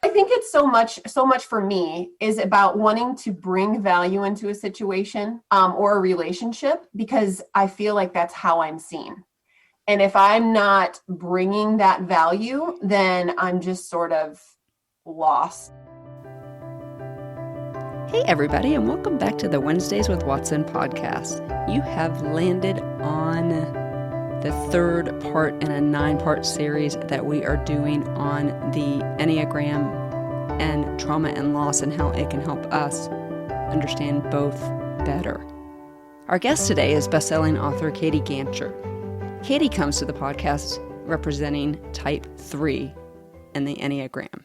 I think it's so much for me is about wanting to bring value into a situation or a relationship, because I feel like that's how I'm seen. And if I'm not bringing that value, then I'm just sort of lost. Hey everybody, and welcome back to the Wednesdays with Watson podcast. You have landed on the third part in a 9-part series that we are doing on the Enneagram and trauma and loss and how it can help us understand both better. Our guest today is best-selling author Katie Ganshert. Katie comes to the podcast representing type 3 in the Enneagram.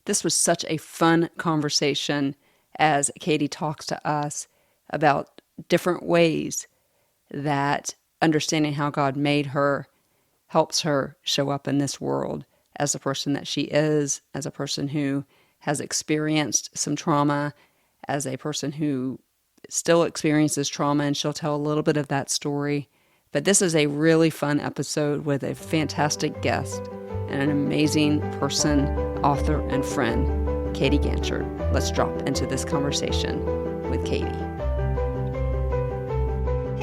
This was such a fun conversation as Katie talks to us about different ways that understanding how God made her helps her show up in this world as the person that she is, as a person who has experienced some trauma, as a person who still experiences trauma, and she'll tell a little bit of that story. But this is a really fun episode with a fantastic guest and an amazing person, author, and friend, Katie Ganshert. Let's drop into this conversation with Katie.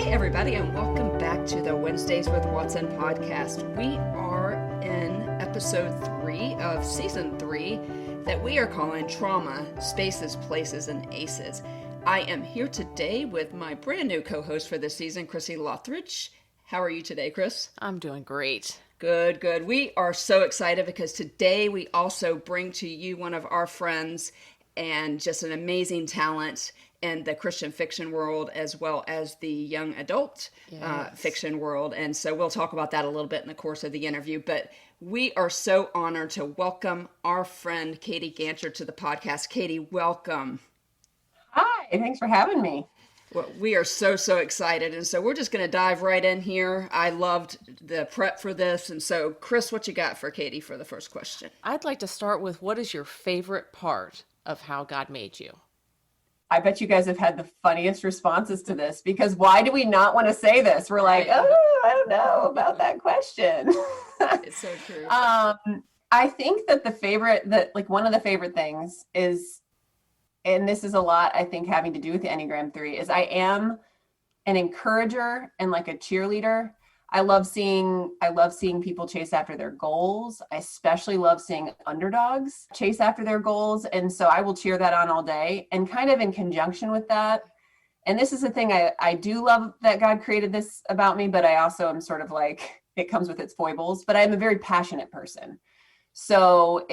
Hey everybody, and welcome back to the Wednesdays with Watson podcast. We are in episode 3 of season 3 that we are calling Trauma, Spaces, Places, and Aces. I am here today with my brand new co-host for this season, Crissy. How are you today, Chris? I'm doing great. Good. We are so excited because today we also bring to you one of our friends and just an amazing talent in the Christian fiction world as well as the young adult fiction world. And so we'll talk about that a little bit in the course of the interview. But we are so honored to welcome our friend Katie Ganshert to the podcast. Katie, welcome. Hi, thanks for having me. Well, we are so excited. And so we're just going to dive right in here. I loved the prep for this. And so, Chris, what you got for Katie for the first question? I'd like to start with, what is your favorite part of how God made you? I bet you guys have had the funniest responses to this, because why do we not want to say this? We're like, oh, I don't know about that question. It's so true. I think that one of the favorite things is, and this is a lot, I think, having to do with the Enneagram 3, is I am an encourager and like a cheerleader. I love seeing people chase after their goals. I especially love seeing underdogs chase after their goals. And so I will cheer that on all day. And kind of in conjunction with that, and this is the thing, I do love that God created this about me, but I also am sort of like, it comes with its foibles, but I'm a very passionate person. So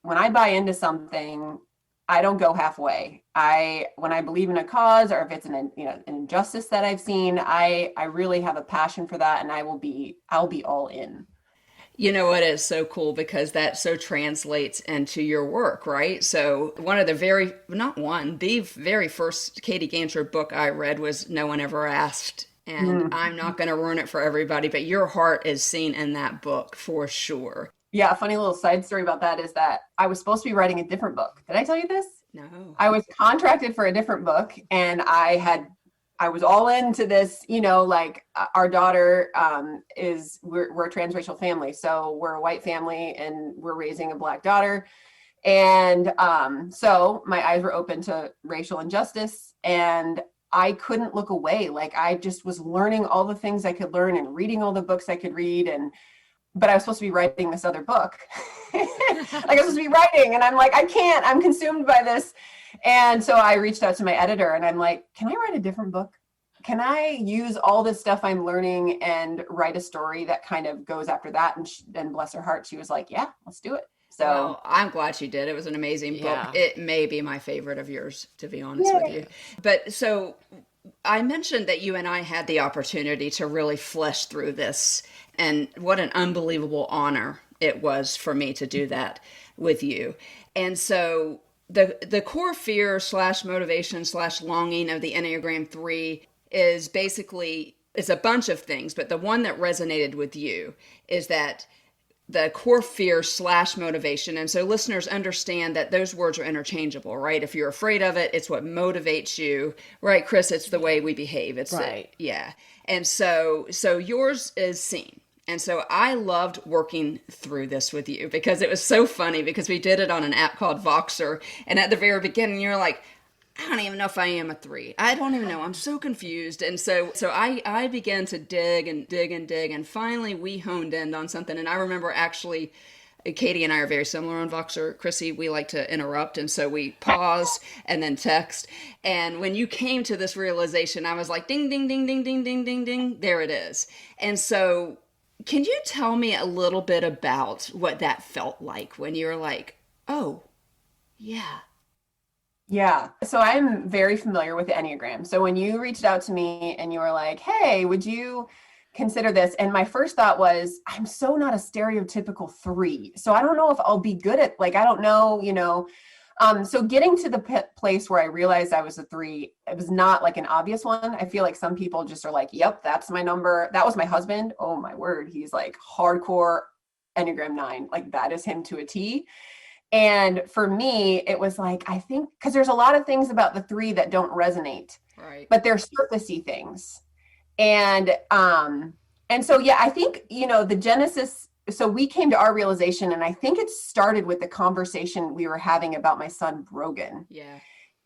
when I buy into something, I don't go halfway. When I believe in a cause, or if it's an injustice that I've seen, I really have a passion for that, and I'll be all in. You know, it is so cool because that so translates into your work, right? So the very first Katie Ganshert book I read was No One Ever Asked. And I'm not going to ruin it for everybody, but your heart is seen in that book for sure. Yeah, a funny little side story about that is that I was supposed to be writing a different book. Did I tell you this? No. I was contracted for a different book, and I was all into this, our daughter we're a transracial family. So we're a white family and we're raising a Black daughter. And so my eyes were open to racial injustice, and I couldn't look away. Like, I just was learning all the things I could learn and reading all the books I could read, but I was supposed to be writing this other book. I was supposed to be writing, and I'm like, I can't, I'm consumed by this. And so I reached out to my editor, and I'm like, can I write a different book? Can I use all this stuff I'm learning and write a story that kind of goes after that? And bless her heart, she was like, yeah, let's do it. So well, I'm glad she did. It was an amazing book. It may be my favorite of yours, to be honest with you. But so I mentioned that you and I had the opportunity to really flesh through this, and what an unbelievable honor it was for me to do that with you. And so the core fear / motivation / longing of the Enneagram 3 is basically, it's a bunch of things, but the one that resonated with you is that the core fear / motivation. And so listeners understand that those words are interchangeable, right? If you're afraid of it, it's what motivates you, right, Chris? It's the way we behave. It's right. Yeah. And so yours is seen. And so I loved working through this with you because it was so funny because we did it on an app called Voxer. And at the very beginning, you're like, I don't even know if I am a 3. I don't even know. I'm so confused. And so I began to dig and dig and dig. And finally, we honed in on something. And I remember actually, Katie and I are very similar on Voxer. Crissy, we like to interrupt. And so we pause and then text. And when you came to this realization, I was like, ding, ding, ding, ding, ding, ding, ding, ding. There it is. And so can you tell me a little bit about what that felt like when you were like, oh, yeah. Yeah. So I'm very familiar with the Enneagram. So when you reached out to me and you were like, hey, would you consider this? And my first thought was, I'm so not a stereotypical 3. So I don't know if I'll be good at, like, I don't know, so getting to the place where I realized I was a 3, it was not like an obvious one. I feel like some people just are like, yep, that's my number. That was my husband. Oh my word. He's like hardcore Enneagram 9. Like that is him to a T. And for me, it was like, I think, because there's a lot of things about the 3 that don't resonate, Right. but they're surfacey things. And so, yeah, I think, the genesis, so we came to our realization, and I think it started with the conversation we were having about my son, Brogan. Yeah.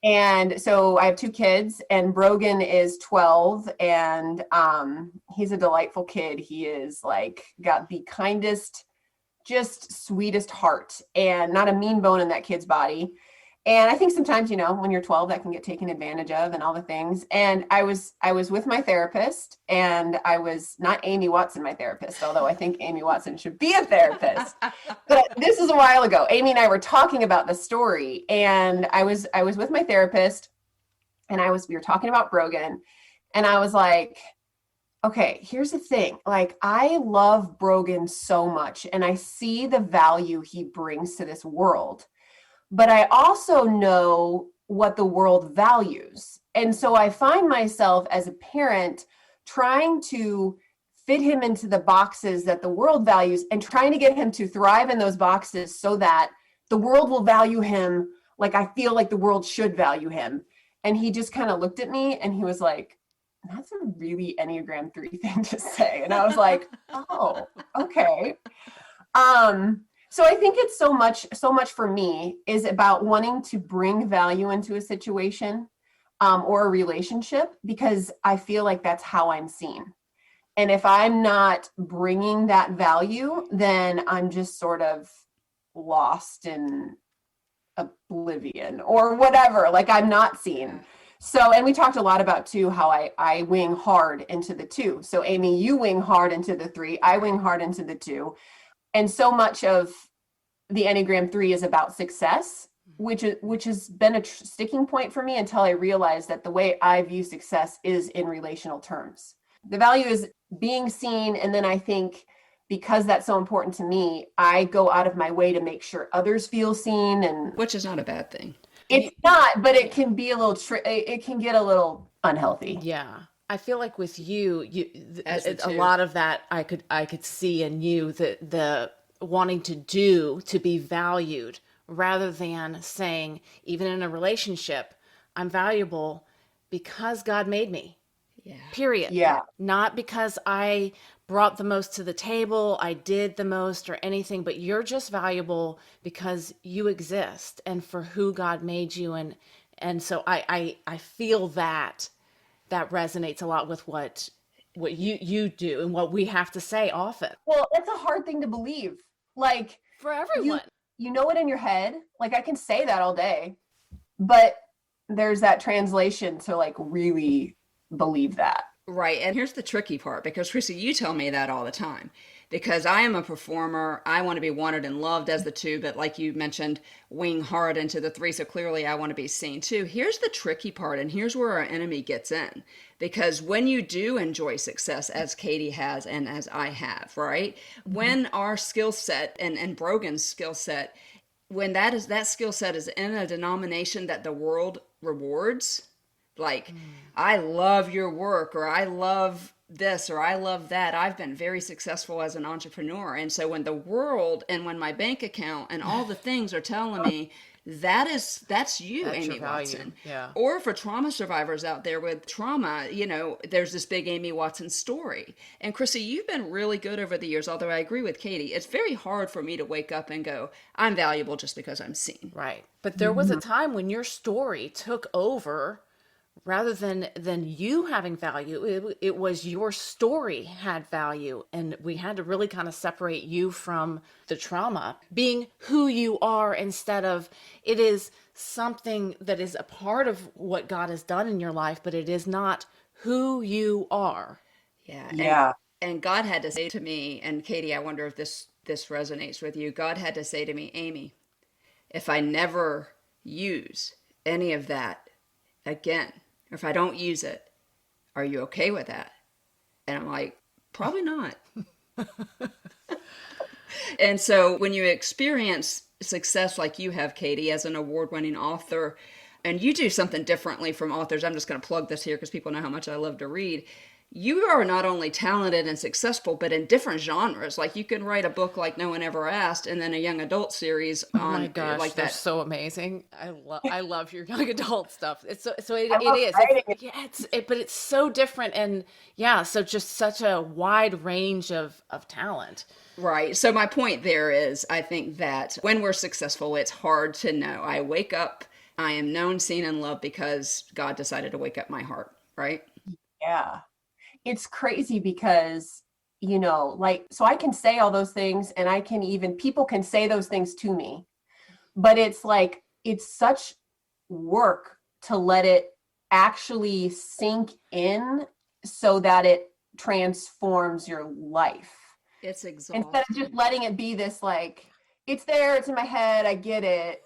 And so I have 2 kids, and Brogan is 12, and he's a delightful kid. He is like, got the kindest, just sweetest heart and not a mean bone in that kid's body. And I think sometimes, when you're 12, that can get taken advantage of and all the things. And I was with my therapist, and I was not Amy Watson, my therapist, although I think Amy Watson should be a therapist. But this is a while ago. Amy and I were talking about the story, and I was with my therapist, and we were talking about Brogan, and I was like, okay, here's the thing. Like, I love Brogan so much, and I see the value he brings to this world, but I also know what the world values. And so I find myself as a parent trying to fit him into the boxes that the world values and trying to get him to thrive in those boxes so that the world will value him like I feel like the world should value him. And he just kind of looked at me and he was like, that's a really Enneagram 3 thing to say. And I was like, oh, okay. So I think it's so much for me is about wanting to bring value into a situation or a relationship, because I feel like that's how I'm seen. And if I'm not bringing that value, then I'm just sort of lost in oblivion or whatever, like I'm not seen. So, and we talked a lot about too, how I wing hard into the 2. So Amy, you wing hard into the 3, I wing hard into the 2. And so much of the Enneagram 3 is about success, which has been a sticking point for me until I realized that the way I view success is in relational terms. The value is being seen. And then I think because that's so important to me, I go out of my way to make sure others feel seen, and which is not a bad thing. It's not, but it can be a little, it can get a little unhealthy. Yeah. I feel like with you, a lot of that I could see in you, the wanting to be valued, rather than saying, even in a relationship, I'm valuable because God made me. Yeah. Period. Yeah. Not because I brought the most to the table, I did the most or anything, but you're just valuable because you exist and for who God made you. And so I feel that resonates a lot with what you do and what we have to say often. Well, it's a hard thing to believe. Like, for everyone. You know it in your head. Like, I can say that all day, but there's that translation to like really believe that. Right. And here's the tricky part, because Crissy, you tell me that all the time, because I am a performer. I want to be wanted and loved as the 2, but like you mentioned, wing hard into the 3. So clearly I want to be seen too. Here's the tricky part. And here's where our enemy gets in, because when you do enjoy success, as Katie has, and as I have, right? Mm-hmm. When our skill set and Brogan's skill set, when that skill set is in a denomination that the world rewards, like, I love your work, or I love this or I love that. I've been very successful as an entrepreneur. And so when the world and when my bank account and all the things are telling me that's you, That's your Amy value. Watson. Yeah. Or for trauma survivors out there with trauma, there's this big Amy Watson story. And Crissy, you've been really good over the years, although I agree with Katie. It's very hard for me to wake up and go, I'm valuable just because I'm seen. Right. But there was a time when your story took over rather than you having value. It was your story had value, and we had to really kind of separate you from the trauma being who you are, instead of it is something that is a part of what God has done in your life, but it is not who you are. Yeah. And God had to say to me, and Katie, I wonder if this resonates with you. God had to say to me, Amy, if I never use any of that again, or if I don't use it, are you okay with that? And I'm like, probably not. And so when you experience success like you have, Katie, as an award-winning author, and you do something differently from authors, I'm just going to plug this here because people know how much I love to read. You are not only talented and successful, but in different genres. Like you can write a book like No One Ever Asked, and then a young adult series on Oh my gosh, like they're that. so amazing. I love your young adult stuff. It love is. writing it. Yeah, but it's so different, and yeah, so just such a wide range of talent. Right. So my point there is, I think that when we're successful, it's hard to know. I wake up, I am known, seen, and loved because God decided to wake up my heart, right? Yeah. It's crazy because, so I can say all those things, and people can say those things to me, but it's like, it's such work to let it actually sink in so that it transforms your life. It's exhausting. Instead of just letting it be this, like, it's there, it's in my head, I get it.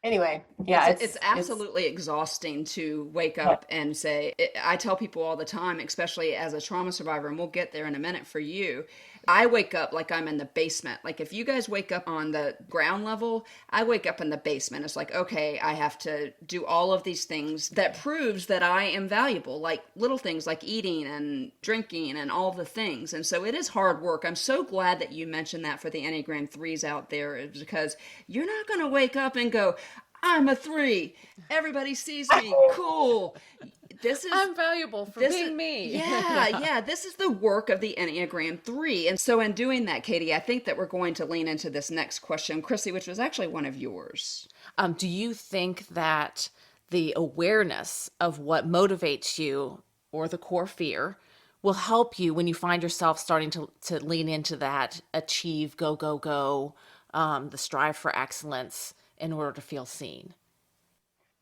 Anyway, yeah, it's absolutely exhausting to wake up and say, I tell people all the time, especially as a trauma survivor, and we'll get there in a minute for you. I wake up like I'm in the basement. Like if you guys wake up on the ground level, I wake up in the basement. It's like, okay, I have to do all of these things that proves that I am valuable, like little things like eating and drinking and all the things. And so it is hard work. I'm so glad that you mentioned that for the Enneagram 3s out there, because you're not going to wake up and go, I'm a 3. Everybody sees me. Cool. I'm valuable for being me. Yeah. This is the work of the Enneagram 3. And so in doing that, Katie, I think that we're going to lean into this next question, Crissy, which was actually one of yours. Do you think that the awareness of what motivates you, or the core fear, will help you when you find yourself starting to lean into that achieve, go, go, go, the strive for excellence in order to feel seen?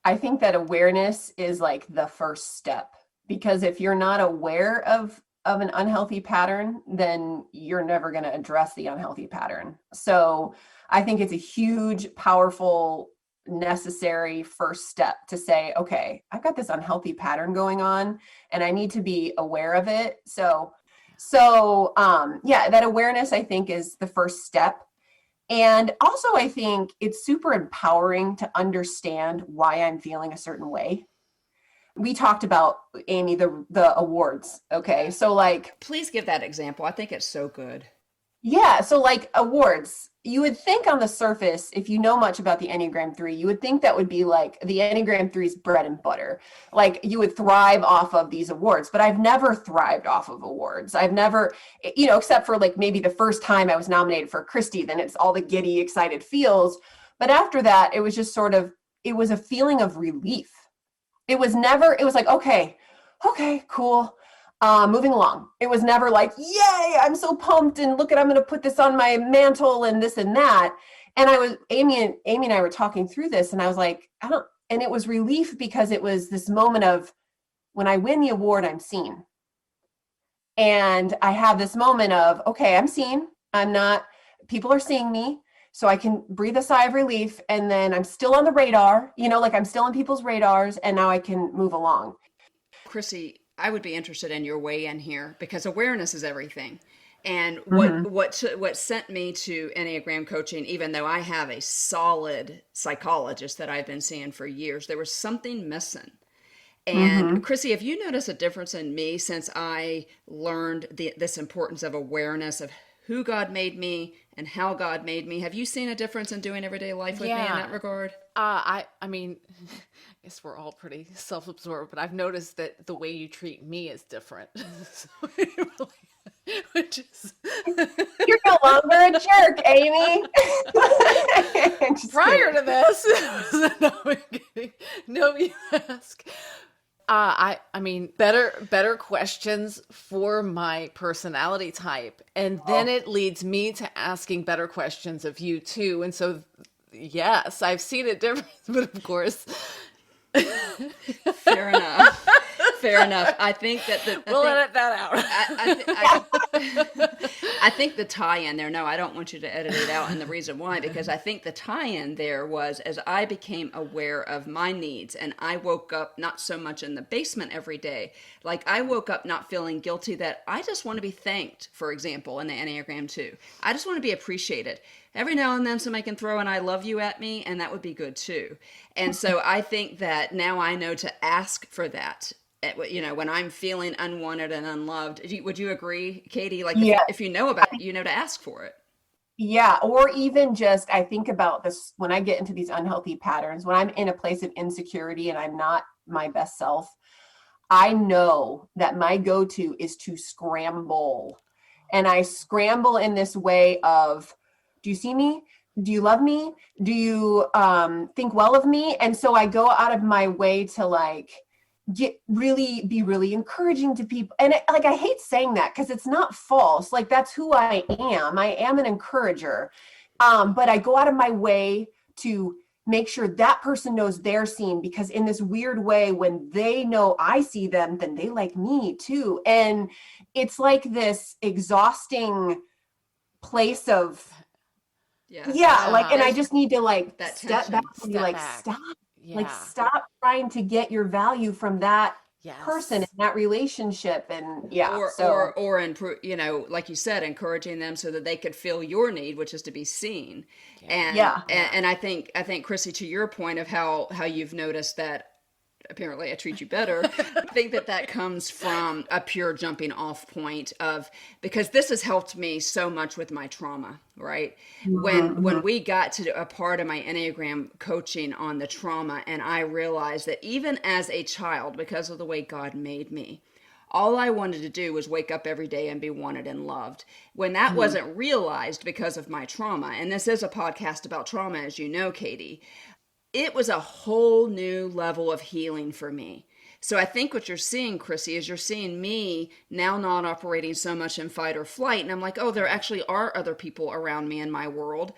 I think that awareness is like the first step, because if you're not aware of an unhealthy pattern, then you're never going to address the unhealthy pattern. So I think it's a huge, powerful, necessary first step to say, okay, I've got this unhealthy pattern going on and I need to be aware of it. So that awareness, I think, is the first step. And also, I think it's super empowering to understand why I'm feeling a certain way. We talked about, Amy, the awards. Okay. So like, please give that example. I think it's so good. Yeah. So like awards, you would think on the surface, if you know much about the Enneagram 3, you would think that would be like the Enneagram 3's bread and butter. Like you would thrive off of these awards, but I've never thrived off of awards. I've never, except for like maybe the first time I was nominated for Christy, then it's all the giddy, excited feels. But after that, it was just it was a feeling of relief. It was like, okay, cool. Moving along. It was never like, yay, I'm so pumped and look I'm going to put this on my mantle and this and that. And Amy and I were talking through this and I was like, and it was relief because it was this moment of when I win the award, I'm seen. And I have this moment of, okay, I'm seen. People are seeing me. So I can breathe a sigh of relief. And then I'm still on the radar, like I'm still on people's radars. And now I can move along. Crissy, I would be interested in your weigh in here, because awareness is everything. And what sent me to Enneagram coaching, even though I have a solid psychologist that I've been seeing for years, there was something missing. And Mm-hmm. Crissy, have you noticed a difference in me since I learned this importance of awareness of who God made me and how God made me? Have you seen a difference in doing everyday life with me in that Yeah. regard? I mean, I guess we're all pretty self-absorbed, but I've noticed that the way you treat me is different. So, which is You're no longer a jerk, Amy. Just prior kidding. to this. It was no, I'm kidding. No, you ask. I mean, better questions for my personality type, and then it leads me to asking better questions of you too. And so, yes, I've seen a difference, but of course, Fair enough. Fair enough. I think that we'll edit that out. I think the tie-in there, no, I don't want you to edit it out. And the reason why, because I think the tie-in there was as I became aware of my needs and I woke up not so much in the basement every day. Like I woke up not feeling guilty that I just want to be thanked, for example, in the Enneagram 2. I just want to be appreciated. Every now and then somebody can throw an I love you at me, and that would be good too. And so I think that now I know to ask for that. When I'm feeling unwanted and unloved. Would you agree, Katie? Like Yeah. if you know about it, you know to ask for it. Yeah. Or even just, I think about this when I get into these unhealthy patterns, when I'm in a place of insecurity and I'm not my best self, I know that my go-to is to scramble. And I scramble in this way of, do you see me? Do you love me? Do you think well of me? And so I go out of my way to like be really encouraging to people. And I hate saying that because it's not false. Like that's who I am. I am an encourager. But I go out of my way to make sure that person knows they're seen, because in this weird way, when they know I see them, then they like me too. And it's like this exhausting place of, and I just need to like that step tension. back and be Step like, back. stop. Yeah. Like stop trying to get your value from that Yes. person in that relationship. And like you said, encouraging them so that they could feel your need, which is to be seen. Yeah. And I think Crissy, to your point of how you've noticed that apparently I treat you better. I think that comes from a pure jumping off point of, because this has helped me so much with my trauma, right? When we got to a part of my Enneagram coaching on the trauma, and I realized that even as a child, because of the way God made me, all I wanted to do was wake up every day and be wanted and loved. When that wasn't realized because of my trauma, and this is a podcast about trauma, as you know, Katie, it was a whole new level of healing for me. So I think what you're seeing, Crissy, is you're seeing me now not operating so much in fight or flight. And I'm like, oh, there actually are other people around me in my world.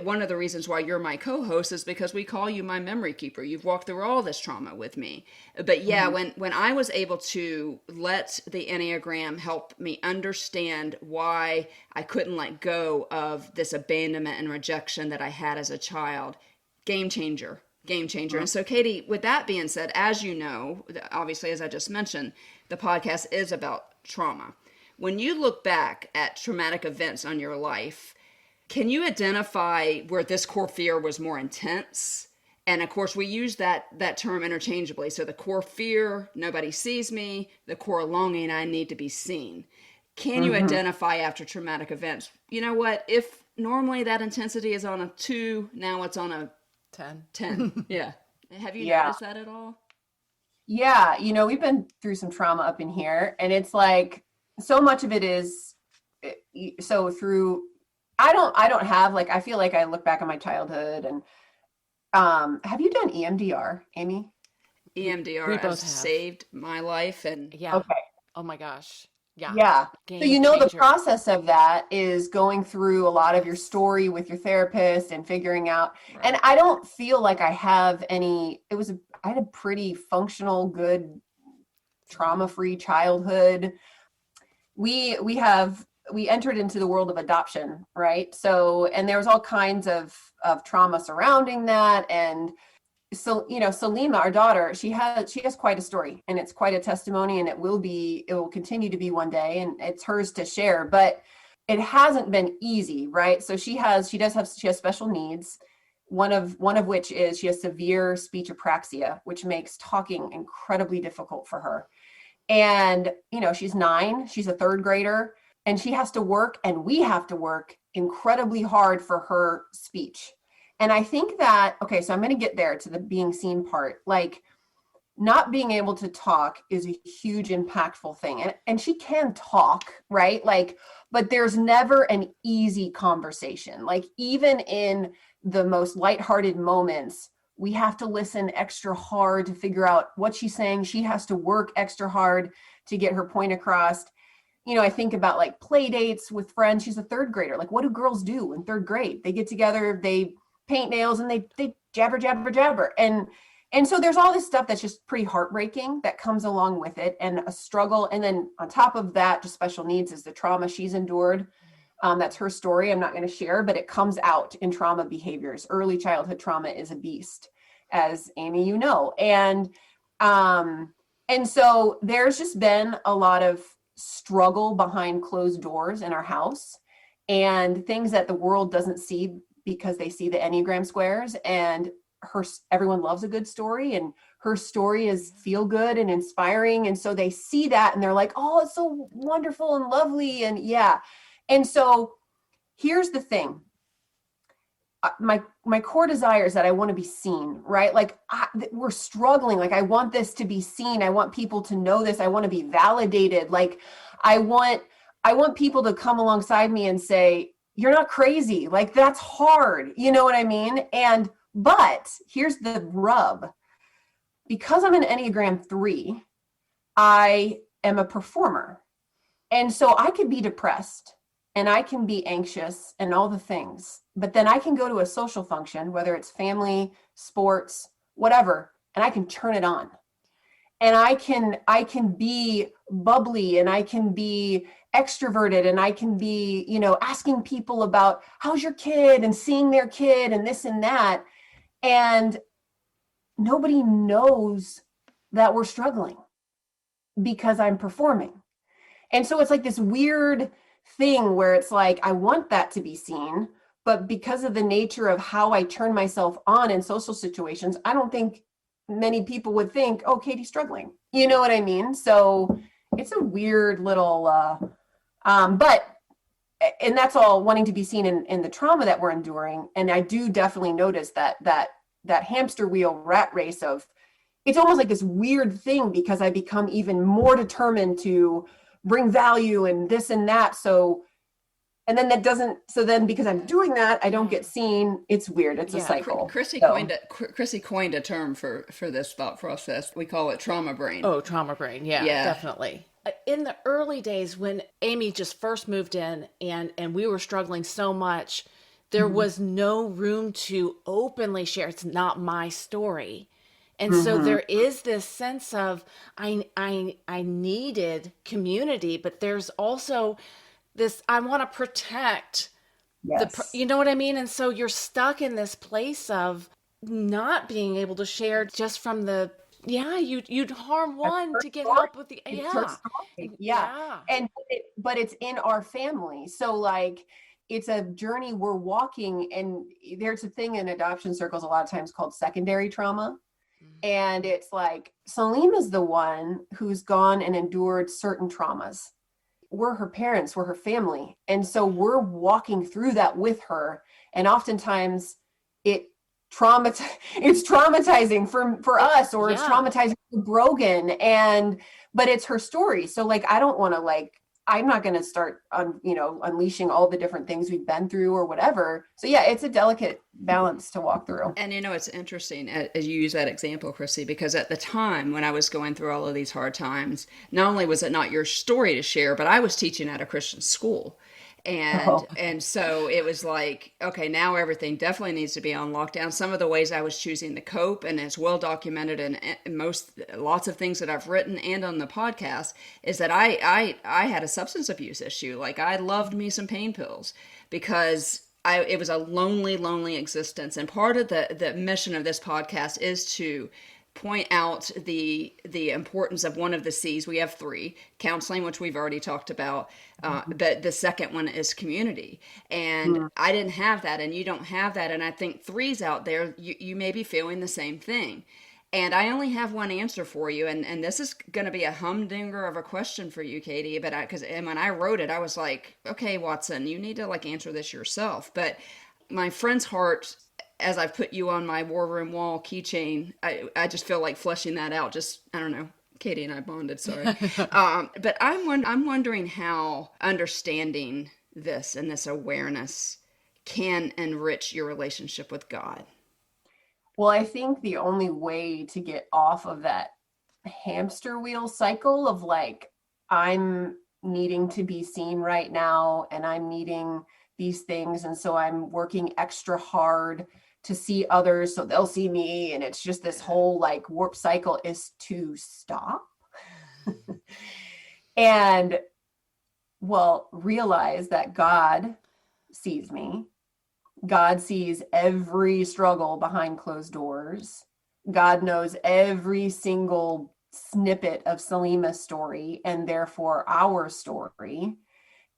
One of the reasons why you're my co-host is because we call you my memory keeper. You've walked through all this trauma with me. But yeah, when I was able to let the Enneagram help me understand why I couldn't let go of this abandonment and rejection that I had as a child, game changer. And so, Katie, with that being said, as you know, obviously, as I just mentioned, the podcast is about trauma. When you look back at traumatic events on your life, can you identify where this core fear was more intense? And of course, we use that term interchangeably. So the core fear, nobody sees me, the core longing, I need to be seen. Can you identify after traumatic events, you know what, if normally that intensity is on a 2, now it's on a 10. Yeah. Have you noticed that at all? Yeah. We've been through some trauma up in here, and it's like, so much of it is, so through, I don't have, like, I feel like I look back on my childhood and, have you done EMDR, Amy? EMDR has saved my life. And yeah. Okay. Oh my gosh. Yeah. So the process of that is going through a lot of your story with your therapist and figuring out. Right. And I don't feel like I have I had a pretty functional, good, trauma-free childhood. We entered into the world of adoption, right? So, and there was all kinds of trauma surrounding that. And so, Salima, our daughter, she has quite a story, and it's quite a testimony, and it will continue to be one day, and it's hers to share, but it hasn't been easy, right? So she has special needs. one of which is she has severe speech apraxia, which makes talking incredibly difficult for her. And, she's 9, she's a 3rd grader, and she has to work, and we have to work incredibly hard for her speech. And I think that, okay, so I'm going to get there to the being seen part. Like, not being able to talk is a huge impactful thing. And she can talk, right? Like, but there's never an easy conversation. Like, even in the most lighthearted moments, we have to listen extra hard to figure out what she's saying. She has to work extra hard to get her point across. I think about like play dates with friends. She's a 3rd grader. Like, what do girls do in 3rd grade? They get together, they paint nails, and they jabber, jabber, jabber. And so there's all this stuff that's just pretty heartbreaking that comes along with it, and a struggle. And then on top of that, just special needs is the trauma she's endured. That's her story. I'm not going to share, but it comes out in trauma behaviors. Early childhood trauma is a beast, as Amy, And so there's just been a lot of struggle behind closed doors in our house, and things that the world doesn't see because they see the Enneagram squares, and everyone loves a good story, and her story is feel good and inspiring. And so they see that and they're like, oh, it's so wonderful and lovely. And yeah. And so here's the thing. My core desire is that I want to be seen, right? Like, we're struggling. Like, I want this to be seen. I want people to know this. I want to be validated. Like, I want people to come alongside me and say, you're not crazy. Like, that's hard. You know what I mean? But here's the rub. Because I'm an Enneagram 3, I am a performer. And so I could be depressed and I can be anxious and all the things, but then I can go to a social function, whether it's family, sports, whatever, and I can turn it on. And I can be bubbly, and I can be extroverted, and I can be, asking people about how's your kid and seeing their kid and this and that. And nobody knows that we're struggling because I'm performing. And so it's like this weird thing where it's like, I want that to be seen, but because of the nature of how I turn myself on in social situations, I don't think many people would think, oh, Katie's struggling. You know what I mean? So it's a weird little, and that's all wanting to be seen in the trauma that we're enduring. And I do definitely notice that hamster wheel rat race of, it's almost like this weird thing because I become even more determined to bring value and this and that. So then because I'm doing that, I don't get seen. It's weird. It's a cycle. Crissy coined a term for this thought process. We call it trauma brain. Oh, trauma brain. Yeah, definitely. In the early days when Amy just first moved in and we were struggling so much, there was no room to openly share. It's not my story. And so there is this sense of I needed community, but there's also this, I want to protect you know what I mean? And so you're stuck in this place of not being able to share just from the, you'd harm one to get help with the, but it's in our family. So like, it's a journey we're walking, and there's a thing in adoption circles a lot of times called secondary trauma. And it's like, Salim is the one who's gone and endured certain traumas. We're her parents, we're her family. And so we're walking through that with her. And oftentimes it's traumatizing for us, or it's traumatizing for Brogan. But it's her story. So like, I don't want to I'm not going to start unleashing all the different things we've been through or whatever. So yeah, it's a delicate balance to walk through. And it's interesting as you use that example, Crissy, because at the time when I was going through all of these hard times, not only was it not your story to share, but I was teaching at a Christian school. And so it was like, okay, now everything definitely needs to be on lockdown. Some of the ways I was choosing to cope, and it's well documented in lots of things that I've written and on the podcast, is that I had a substance abuse issue. Like, I loved me some pain pills because it was a lonely existence. And part of the mission of this podcast is to point out the importance of one of the C's. We have three: counseling, which we've already talked about, but the second one is community. And I didn't have that, and you don't have that. And I think threes out there, you may be feeling the same thing. And I only have one answer for you, and this is going to be a humdinger of a question for you, Katie. But when I wrote it, I was like, okay, Watson, you need to like answer this yourself. But my friend's heart, as I've put you on my war room wall keychain, I just feel like fleshing that out. Just, I don't know. Katie and I bonded, sorry. But I'm wondering how understanding this and this awareness can enrich your relationship with God. Well, I think the only way to get off of that hamster wheel cycle of like, I'm needing to be seen right now and I'm needing these things. And so I'm working extra hard to see others so they'll see me. And it's just this whole like warp cycle is to stop and realize that God sees me. God sees every struggle behind closed doors. God knows every single snippet of Salima's story and therefore our story.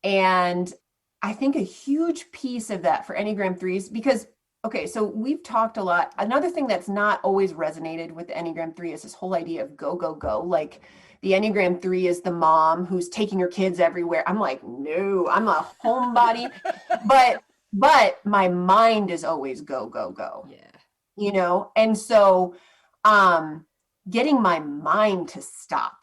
And I think a huge piece of that for Enneagram 3s, because, okay, so we've talked a lot. Another thing that's not always resonated with the Enneagram 3 is this whole idea of go, go, go. Like the Enneagram 3 is the mom who's taking her kids everywhere. I'm like, no, I'm a homebody. But my mind is always go, go, go. Yeah. You know? And so getting my mind to stop.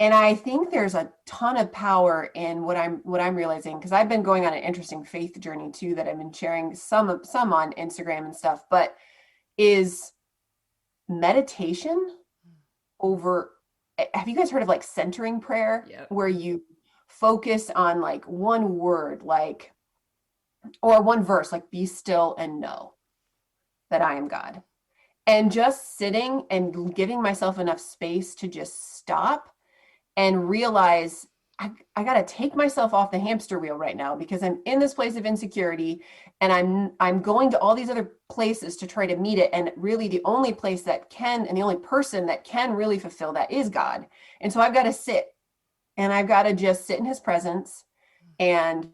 And I think there's a ton of power in what I'm realizing, because I've been going on an interesting faith journey too, that I've been sharing some on Instagram and stuff, but is meditation over, have you guys heard of like centering prayer? Yep. Where you focus on like one word, like, or one verse, like be still and know that I am God. And just sitting and giving myself enough space to just stop and realize I got to take myself off the hamster wheel right now, because I'm in this place of insecurity and I'm going to all these other places to try to meet it. And really the only place that can, and the only person that can really fulfill that is God. And so I've got to sit and I've got to just sit in his presence and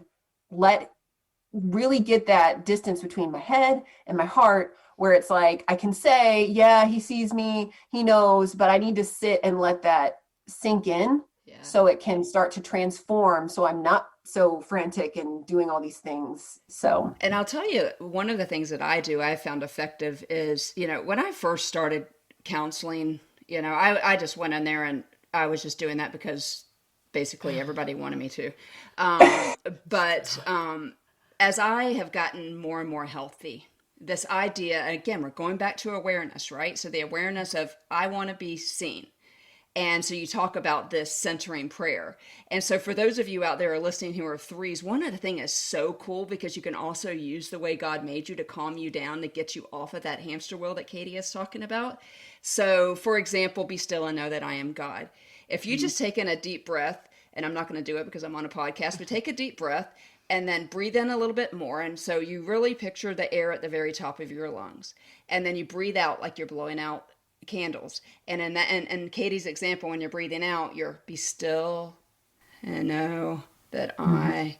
really get that distance between my head and my heart, where it's like, I can say, yeah, he sees me, he knows, but I need to sit and let that sink in. Yeah. So it can start to transform. So I'm not so frantic and doing all these things. So, and I'll tell you, one of the things that I found effective is, when I first started counseling, I just went in there and I was just doing that because basically everybody wanted me to. But as I have gotten more and more healthy, this idea, again, we're going back to awareness, right? So the awareness of I want to be seen. And so you talk about this centering prayer. And so for those of you out there listening who are threes, one of the things is so cool, because you can also use the way God made you to calm you down, to get you off of that hamster wheel that Katie is talking about. So for example, be still and know that I am God. If you just take in a deep breath, and I'm not going to do it because I'm on a podcast, but take a deep breath and then breathe in a little bit more. And so you really picture the air at the very top of your lungs. And then you breathe out like you're blowing out candles. And in that, and Katie's example, when you're breathing out, you're be still and know that I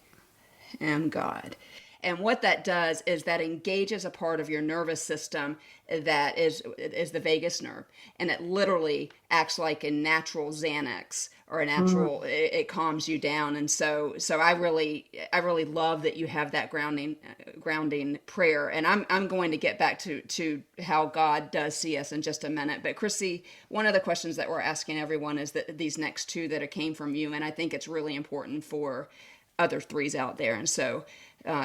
am God. And what that does is that engages a part of your nervous system that is the vagus nerve. And it literally acts like a natural Xanax or a natural, it calms you down. And so I really love that you have that grounding prayer. And I'm going to get back to how God does see us in just a minute. But Crissy, one of the questions that we're asking everyone is that these next two that came from you. And I think it's really important for other threes out there. And so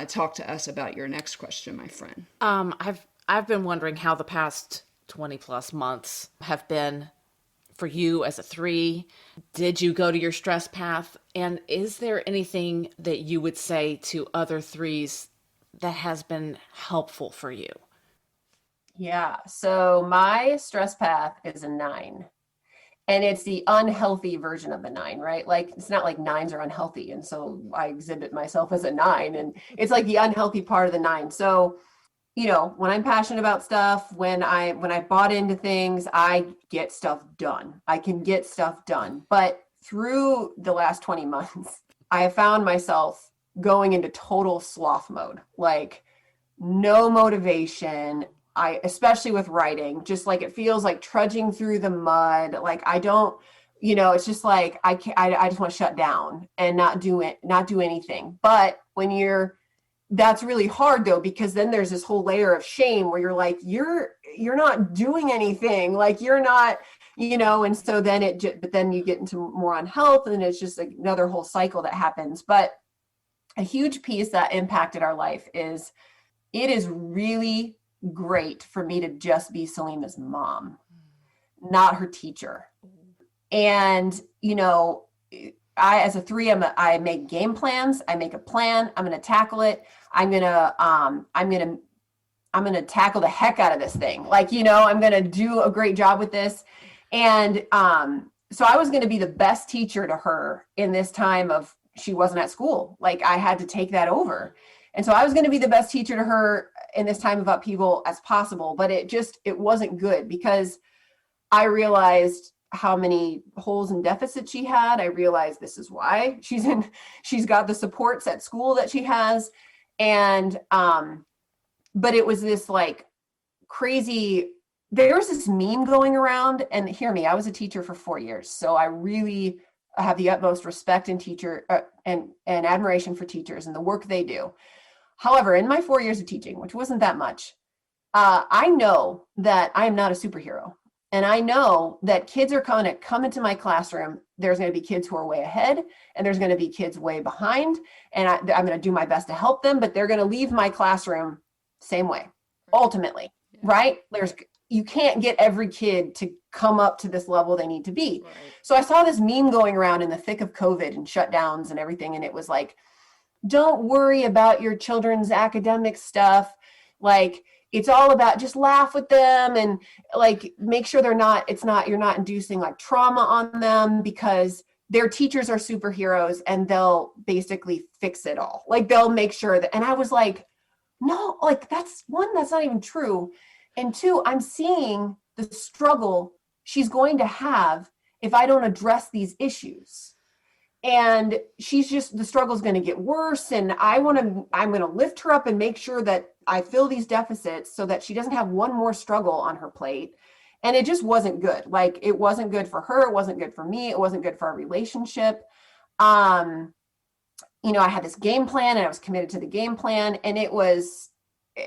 talk to us about your next question, my friend. I've been wondering how the past 20 plus months have been for you as a 3. Did you go to your stress path? And is there anything that you would say to other 3s that has been helpful for you? Yeah. So my stress path is a 9. And it's the unhealthy version of the 9, right? Like, it's not like 9s are unhealthy. And so I exhibit myself as a 9, and it's like the unhealthy part of the 9. So, when I'm passionate about stuff, when I bought into things, I get stuff done. I can get stuff done. But through the last 20 months, I have found myself going into total sloth mode, like no motivation. Especially with writing, just like it feels like trudging through the mud. Like I don't, it's just like I just want to shut down and not do anything. But that's really hard though, because then there's this whole layer of shame where you're like, you're not doing anything, like you're not, and so then but then you get into more on health, and it's just like another whole cycle that happens. But a huge piece that impacted our life is it is really great for me to just be Selena's mom, not her teacher. And, I, as a 3, I make game plans. I make a plan. I'm going to tackle it. I'm going to tackle the heck out of this thing. Like, I'm going to do a great job with this. And, so I was going to be the best teacher to her in this time of, she wasn't at school. Like I had to take that over. And so I was going to be the best teacher to her in this time of upheaval as possible. But it wasn't good, because I realized how many holes and deficits she had. I realized this is why she's got the supports at school that she has. And, but it was this like crazy, there was this meme going around, and hear me, I was a teacher for 4 years. So I really have the utmost respect and and admiration for teachers and the work they do. However, in my 4 years of teaching, which wasn't that much, I know that I am not a superhero. And I know that kids are going to come into my classroom. There's going to be kids who are way ahead, and there's going to be kids way behind. And I'm going to do my best to help them, but they're going to leave my classroom same way, ultimately, right? You can't get every kid to come up to this level they need to be. Right. So I saw this meme going around in the thick of COVID and shutdowns and everything. And it was like, don't worry about your children's academic stuff. Like, it's all about just laugh with them and like make sure you're not inducing like trauma on them, because their teachers are superheroes and they'll basically fix it all. Like they'll make sure that, and I was like, no, like that's not even true. And 2, I'm seeing the struggle she's going to have if I don't address these issues. And the struggle's going to get worse. And I'm going to lift her up and make sure that I fill these deficits so that she doesn't have one more struggle on her plate. And it just wasn't good. Like it wasn't good for her. It wasn't good for me. It wasn't good for our relationship. I had this game plan and I was committed to the game plan, and it was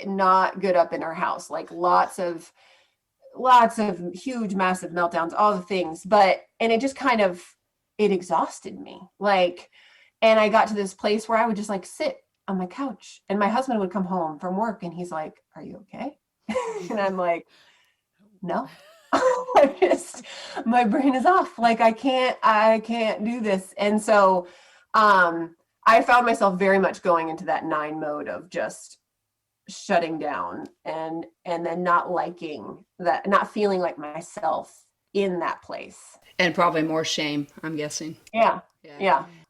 not good up in our house. Like lots of huge, massive meltdowns, all the things. And it just it exhausted me. Like, and I got to this place where I would just like sit on my couch, and my husband would come home from work and he's like, "Are you okay?" And I'm like, "No." My brain is off. Like I can't do this. And so, I found myself very much going into that 9 mode of just shutting down and then not liking that, not feeling like myself in that place. And probably more shame, I'm guessing. Yeah.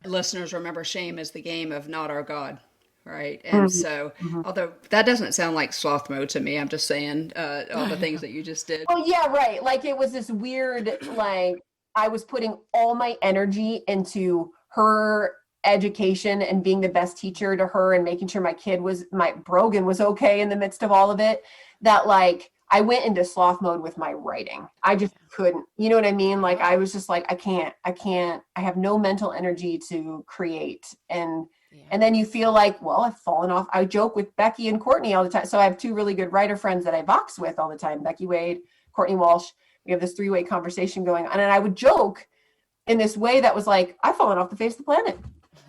Listeners, remember, shame is the game of not our God, right? And so, although that doesn't sound like sloth mode to me, I'm just saying all the things that you just did. Oh, yeah, right. Like it was this weird, like I was putting all my energy into her education and being the best teacher to her and making sure my Brogan was okay in the midst of all of it, that like I went into sloth mode with my writing. I just couldn't, you know what I mean? Like I was just like, I have no mental energy to create. And then you feel like, well, I've fallen off. I joke with Becky and Courtney all the time. So I have 2 really good writer friends that I box with all the time, Becky Wade, Courtney Walsh. We have this 3-way conversation going on. And I would joke in this way that was like, I've fallen off the face of the planet.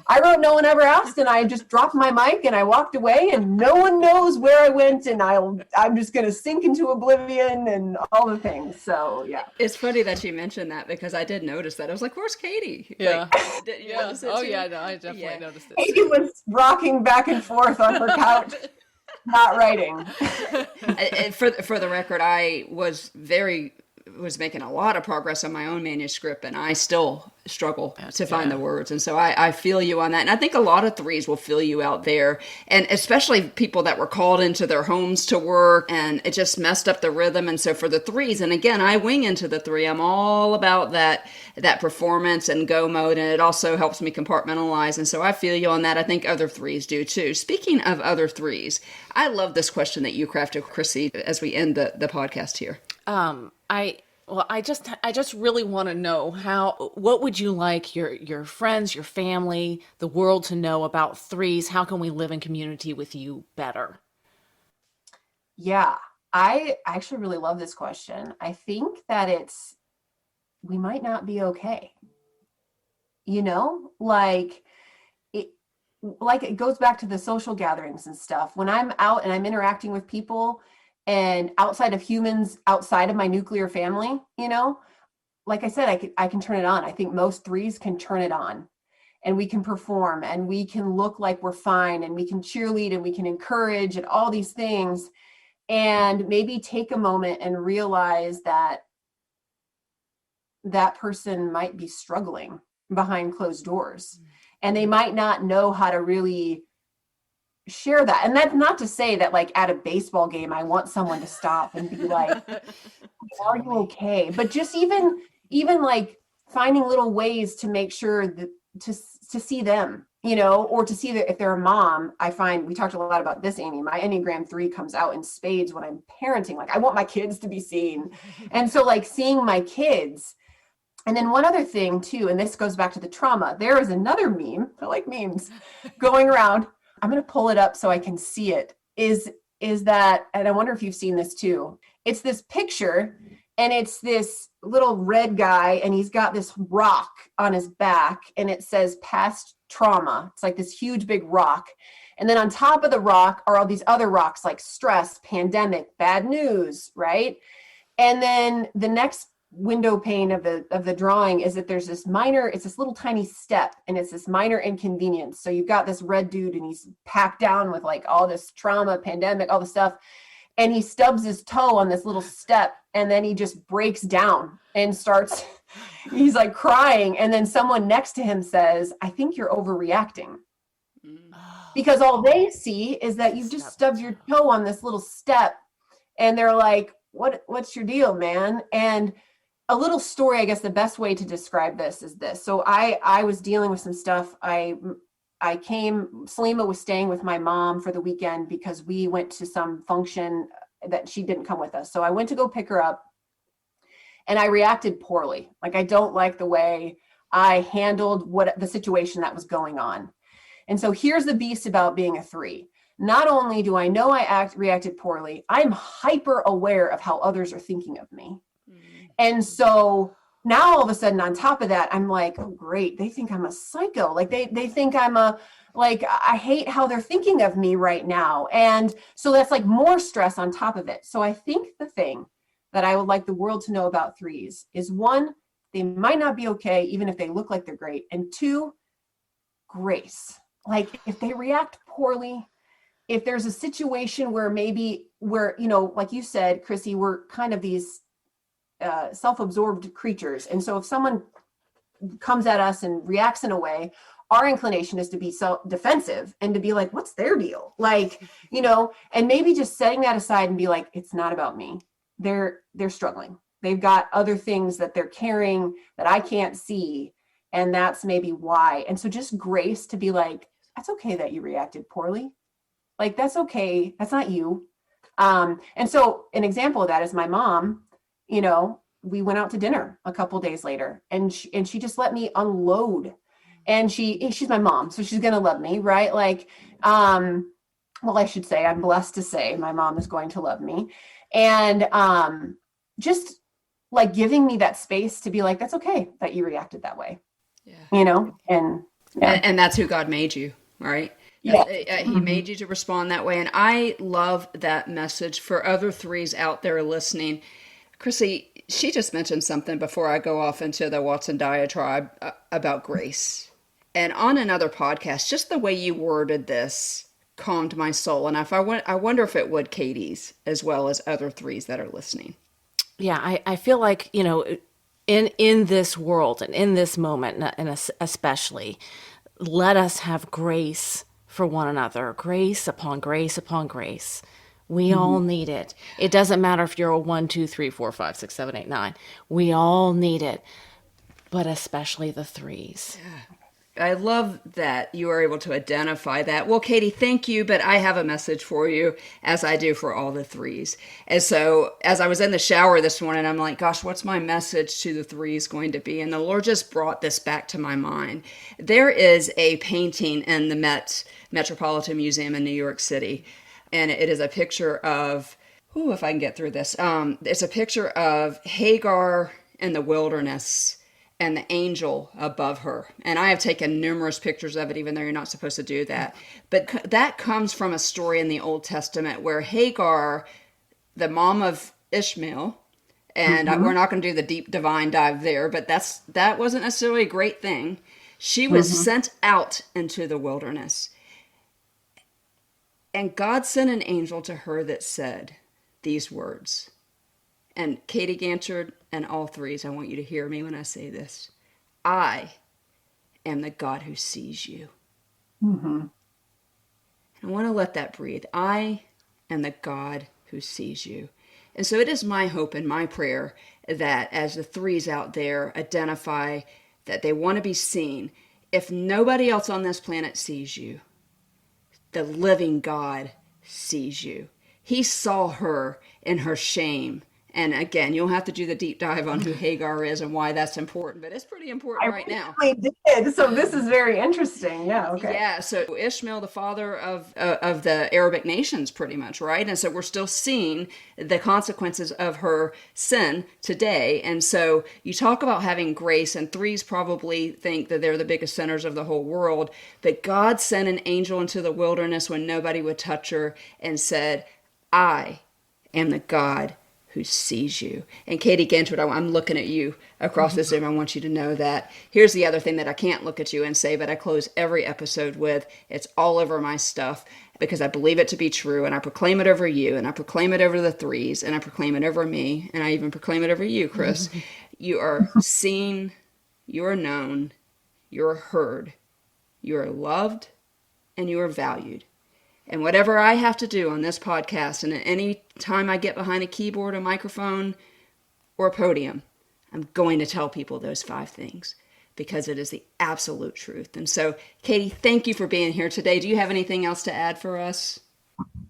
I wrote No One Ever Asked, and I just dropped my mic and I walked away, and no one knows where I went, and I'm just going to sink into oblivion and all the things. So, yeah. It's funny that you mentioned that, because I did notice that. I was like, where's Katie? Yeah. Like, did you notice it too? Yeah, no, I definitely noticed it. Katie was rocking back and forth on her couch, not writing. For the record, I was very was making a lot of progress on my own manuscript, and I still struggle to find the words. And so I feel you on that. And I think a lot of threes will feel you out there, and especially people that were called into their homes to work and it just messed up the rhythm. And so for the threes, and again, I wing into the three, I'm all about that performance and go mode, and it also helps me compartmentalize. And so I feel you on that. I think other threes do too. Speaking of other threes, I love this question that you crafted, Crissy, as we end the podcast here. I just really want to know what would you like your friends, your family, the world to know about threes? How can we live in community with you better? Yeah, I actually really love this question. I think that we might not be okay. It goes back to the social gatherings and stuff. When I'm out and I'm interacting with people and outside of humans, outside of my nuclear family, like I said, I can turn it on. I think most threes can turn it on, and we can perform, and we can look like we're fine, and we can cheerlead, and we can encourage, and all these things, and maybe take a moment and realize that that person might be struggling behind closed doors, and they might not know how to really share that. And that's not to say that, like, at a baseball game, I want someone to stop and be like, are you okay? But just even like finding little ways to make sure that to see them, or to see that if they're a mom. I find, we talked a lot about this, Amy, my Enneagram 3 comes out in spades when I'm parenting. Like, I want my kids to be seen. And so, like, seeing my kids. And then one other thing too, and this goes back to the trauma, there is another meme, I like memes, going around. I'm going to pull it up so I can see it, is that, and I wonder if you've seen this too. It's this picture, and it's this little red guy, and he's got this rock on his back, and it says past trauma. It's like this huge big rock. And then on top of the rock are all these other rocks, like stress, pandemic, bad news, right? And then the next window pane of the drawing is that there's this it's this little tiny step, and it's this minor inconvenience. So you've got this red dude, and he's packed down with like all this trauma, pandemic, all the stuff, and he stubs his toe on this little step, and then he just breaks down and starts he's like crying, and then someone next to him says, I think you're overreacting. Because all they see is that you just stubbed your toe on this little step, and they're like, what's your deal, man? And a little story, I guess the best way to describe this is this. So I was dealing with some stuff. Selima was staying with my mom for the weekend because we went to some function that she didn't come with us. So I went to go pick her up, and I reacted poorly. Like, I don't like the way I handled the situation that was going on. And so here's the beast about being a 3. Not only do I know I reacted poorly, I'm hyper aware of how others are thinking of me. And so now all of a sudden, on top of that, I'm like, oh, great. They think I'm a psycho. Like they think I hate how they're thinking of me right now. And so that's like more stress on top of it. So I think the thing that I would like the world to know about 3s is, 1, they might not be okay, even if they look like they're great. And 2, grace. Like, if they react poorly, if there's a situation where like you said, Crissy, we're kind of these self-absorbed creatures. And so if someone comes at us and reacts in a way, our inclination is to be defensive and to be like, what's their deal? Like, and maybe just setting that aside and be like, it's not about me. They're struggling. They've got other things that they're carrying that I can't see. And that's maybe why. And so just grace to be like, that's okay that you reacted poorly. Like, that's okay. That's not you. And so an example of that is my mom. We went out to dinner a couple days later, and she just let me unload. And she's my mom, so she's going to love me, right? Like, well, I should say, I'm blessed to say my mom is going to love me. And just like giving me that space to be like, that's okay that you reacted that way. Yeah. And that's who God made you, right? Yeah. He made you to respond that way. And I love that message for other 3s out there listening. Crissy, she just mentioned something before I go off into the Watson diatribe about grace. And on another podcast, just the way you worded this calmed my soul. And I wonder if it would Katie's as well as other 3s that are listening. Yeah, I feel like, in this world and in this moment, and especially, let us have grace for one another, grace upon grace upon grace. We all need it. It doesn't matter if you're a 1, 2, 3, 4, 5, 6, 7, 8, 9. We all need it, but especially the threes. I love that you are able to identify that. Well, Katie, thank you, but I have a message for you, as I do for all the threes. And so as I was in the shower this morning, I'm like, gosh, what's my message to the threes going to be? And the Lord just brought this back to my mind. There is a painting in the Metropolitan Museum in New York City, and it is a picture of, if I can get through this, it's a picture of Hagar in the wilderness and the angel above her. And I have taken numerous pictures of it, even though you're not supposed to do that. But that comes from a story in the Old Testament where Hagar, the mom of Ishmael, and we're not going to do the deep divine dive there, but that wasn't necessarily a great thing. She was sent out into the wilderness. And God sent an angel to her that said these words. And Katie Ganshert and all threes, I want you to hear me when I say this. I am the God who sees you. I want to let that breathe. I am the God who sees you. And so it is my hope and my prayer that as the threes out there identify that they want to be seen, if nobody else on this planet sees you, the living God sees you. He saw her in her shame. And again, you'll have to do the deep dive on who Hagar is and why that's important, but it's pretty important right now. I did. So this is very interesting. Yeah. Okay. Yeah. So Ishmael, the father of the Arabic nations, pretty much, right? And so we're still seeing the consequences of her sin today. And so you talk about having grace, and threes probably think that they're the biggest sinners of the whole world. But God sent an angel into the wilderness when nobody would touch her and said, I am the God who sees you. And Katie Ganshert, I'm looking at you across the Zoom. I want you to know that. Here's the other thing that I can't look at you and say, but I close every episode with, it's all over my stuff because I believe it to be true, and I proclaim it over you, and I proclaim it over the threes, and I proclaim it over me, and I even proclaim it over you, Chris. You are seen, you are known, you are heard, you are loved, and you are valued. And whatever I have to do on this podcast, and at any time I get behind a keyboard, a microphone, or a podium, I'm going to tell people those 5 things because it is the absolute truth. And so, Katie, thank you for being here today. Do you have anything else to add for us?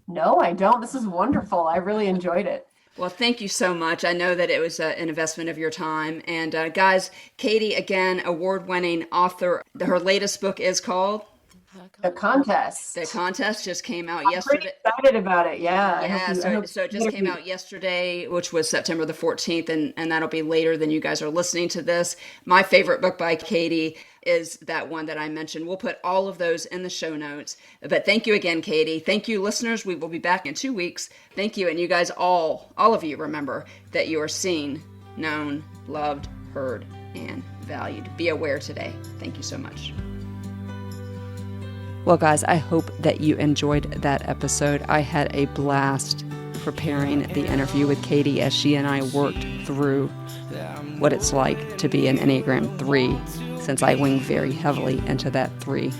No, I don't. This is wonderful. I really enjoyed it. Well, thank you so much. I know that it was an investment of your time. And guys, Katie, again, award-winning author. Her latest book is called? The Contest. The Contest just came out yesterday. I'm pretty excited about it. Yeah. Yeah. So it just came out yesterday, which was September the 14th, and that'll be later than you guys are listening to this. My favorite book by Katie is that one that I mentioned. We'll put all of those in the show notes. But thank you again, Katie. Thank you, listeners. We will be back in 2 weeks. Thank you. And you guys all of you, remember that you are seen, known, loved, heard, and valued. Be aware today. Thank you so much. Well, guys, I hope that you enjoyed that episode. I had a blast preparing the interview with Katie as she and I worked through what it's like to be an Enneagram 3, since I wing very heavily into that 3.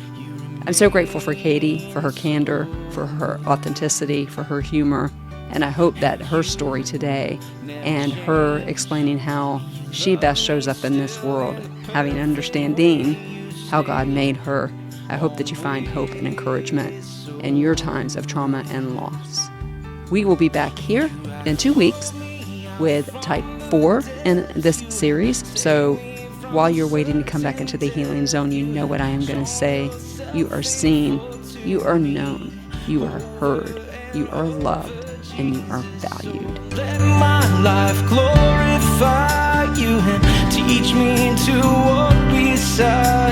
I'm so grateful for Katie, for her candor, for her authenticity, for her humor, and I hope that her story today and her explaining how she best shows up in this world, having understanding how God made her, I hope that you find hope and encouragement in your times of trauma and loss. We will be back here in 2 weeks with type 4 in this series. So while you're waiting to come back into the healing zone, you know what I am going to say. You are seen, you are known, you are heard, you are loved, and you are valued. Let my life glorify you and teach me to walk beside